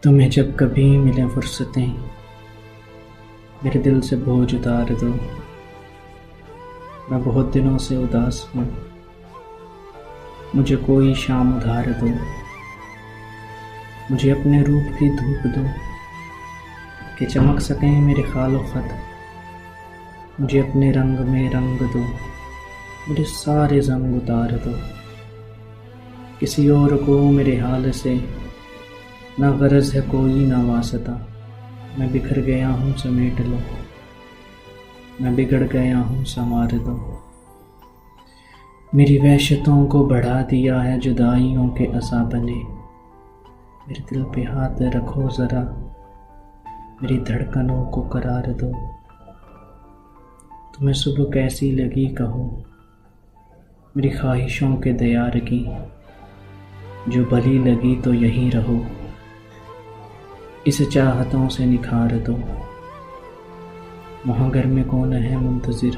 تمہیں جب کبھی ملیں فرصتیں میرے دل سے بوجھ اتار دو۔ میں بہت دنوں سے اداس ہوں، مجھے کوئی شام ادھار دو۔ مجھے اپنے روپ کی دھوپ دو کہ چمک سکیں میرے خال و خط۔ مجھے اپنے رنگ میں رنگ دو، مجھے سارے زنگ اتار دو۔ کسی اور کو میرے حال سے نہ غرض ہے کوئی نہ واسطہ۔ میں بکھر گیا ہوں سمیٹ لو، میں بگڑ گیا ہوں سنوار دو۔ میری وحشتوں کو بڑھا دیا ہے جدائیوں کے عذاب نے۔ میرے دل پہ ہاتھ رکھو ذرا، میری دھڑکنوں کو قرار دو۔ تمہیں صبح کیسی لگی کہو، میری خواہشوں کے دیار کی۔ جو بھلی لگی تو یہیں رہو، اسے چاہتوں سے نکھار دو۔ وہاں گھر میں کون ہے منتظر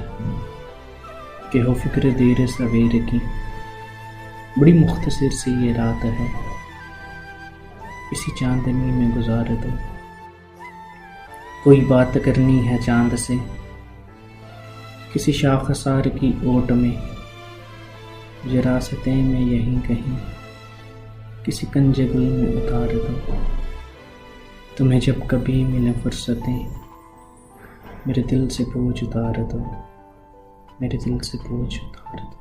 کہ ہو فکر دیر سویر کی۔ بڑی مختصر سی یہ رات ہے، اسی چاندنی میں گزار دو۔ کوئی بات کرنی ہے چاند سے کسی شاخسار کی اوٹ میں۔ مجھے راستیں میں یہیں کہیں کسی کنج گل میں اتار دو۔ تمہیں جب کبھی ملیں فرصتیں میرے دل سے بوجھ اتار دو، میرے دل سے بوجھ اتار دو۔